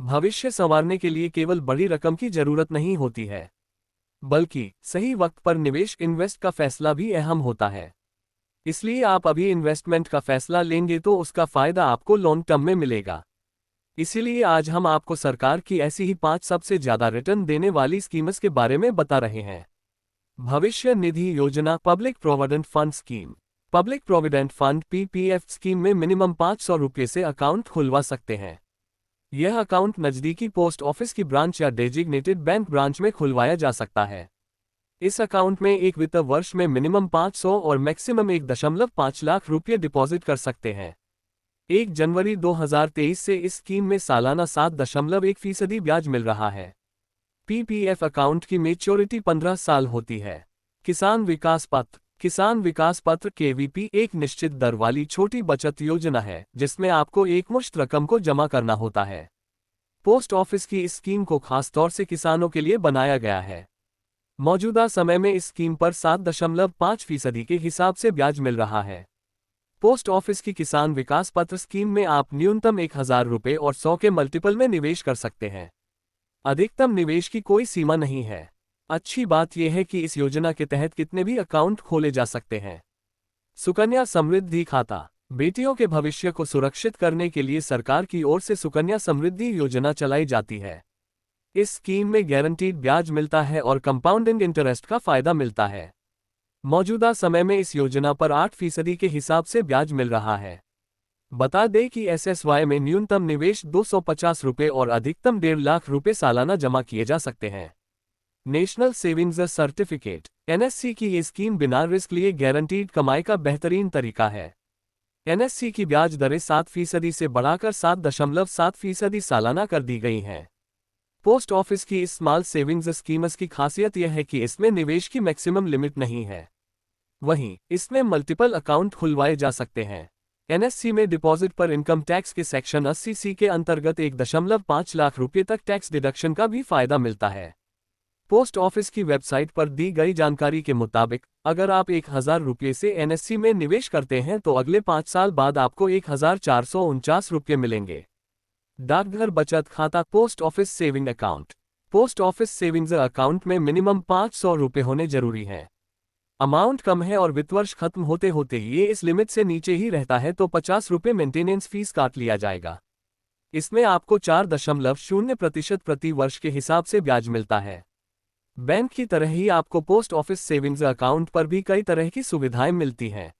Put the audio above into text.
भविष्य संवारने के लिए केवल बड़ी रकम की जरूरत नहीं होती है, बल्कि सही वक्त पर निवेश इन्वेस्ट का फैसला भी अहम होता है। इसलिए आप अभी इन्वेस्टमेंट का फैसला लेंगे तो उसका फायदा आपको लॉन्ग टर्म में मिलेगा। इसीलिए आज हम आपको सरकार की ऐसी ही 5 सबसे ज्यादा रिटर्न देने वाली स्कीम्स के बारे में बता रहे हैं। भविष्य निधि योजना, public provident fund scheme. Public provident fund PPF scheme में मिनिमम 500 रुपये से अकाउंट खुलवा सकते हैं। यह अकाउंट नज़दीकी पोस्ट ऑफिस की ब्रांच या डेजिग्नेटेड बैंक ब्रांच में खुलवाया जा सकता है। इस अकाउंट में एक वित्त वर्ष में मिनिमम 500 और मैक्सिमम 1.5 लाख रुपये डिपॉजिट कर सकते हैं। 1 जनवरी 2023 से इस स्कीम में सालाना 7.1% ब्याज मिल रहा है। पीपीएफ अकाउंट की मैच्योरिटी 15 साल होती है। किसान विकास पत्र। किसान विकास पत्र केवीपी एक निश्चित दर वाली छोटी बचत योजना है जिसमें आपको एकमुश्त रकम को जमा करना होता है। पोस्ट ऑफिस की इस स्कीम को खासतौर से किसानों के लिए बनाया गया है। मौजूदा समय में इस स्कीम पर 7.5% के हिसाब से ब्याज मिल रहा है। पोस्ट ऑफिस की किसान विकास पत्र स्कीम में आप न्यूनतम 1000 रुपये और 100 के मल्टीपल में निवेश कर सकते हैं। अधिकतम निवेश की कोई सीमा नहीं है। अच्छी बात यह है कि इस योजना के तहत कितने भी अकाउंट खोले जा सकते हैं। सुकन्या समृद्धि खाता। बेटियों के भविष्य को सुरक्षित करने के लिए सरकार की ओर से सुकन्या समृद्धि योजना चलाई जाती है। इस स्कीम में गारंटीड ब्याज मिलता है और कंपाउंडिंग इंटरेस्ट का फायदा मिलता है। मौजूदा समय में इस योजना पर 8% के हिसाब से ब्याज मिल रहा है। बता दें कि एसएसवाई में न्यूनतम निवेश 250 रुपये और अधिकतम 1.5 लाख रुपये सालाना जमा किए जा सकते हैं। नेशनल सेविंग्स सर्टिफिकेट एनएससी की ये स्कीम बिना रिस्क लिए गारंटीड कमाई का बेहतरीन तरीका है। एनएससी की ब्याज दरें 7% से बढ़ाकर 7.7% सालाना कर दी गई हैं। पोस्ट ऑफिस की इस स्मॉल सेविंग्स स्कीम्स की खासियत यह है कि इसमें निवेश की मैक्सिमम लिमिट नहीं है। वहीं इसमें मल्टीपल अकाउंट खुलवाए जा सकते हैं। एनएससी में डिपॉजिट पर इनकम टैक्स के सेक्शन 80C के अंतर्गत 1.5 लाख रुपये तक टैक्स डिडक्शन का भी फायदा मिलता है। पोस्ट ऑफिस की वेबसाइट पर दी गई जानकारी के मुताबिक अगर आप 1000 रुपये से एनएससी में निवेश करते हैं तो अगले 5 साल बाद आपको 1449 रुपये मिलेंगे। डाकघर बचत खाता, post office saving account. Post office savings account में मिनिमम 500 रुपये होने जरूरी हैं। अमाउंट कम है और वित्त वर्ष खत्म होते होते ये इस लिमिट से नीचे ही रहता है तो 50 रुपये मेंटेनेंस फीस काट लिया जाएगा। इसमें आपको 4.0% प्रति वर्ष के हिसाब से ब्याज मिलता है। बैंक की तरह ही आपको पोस्ट ऑफिस सेविंग्स अकाउंट पर भी कई तरह की सुविधाएं मिलती हैं।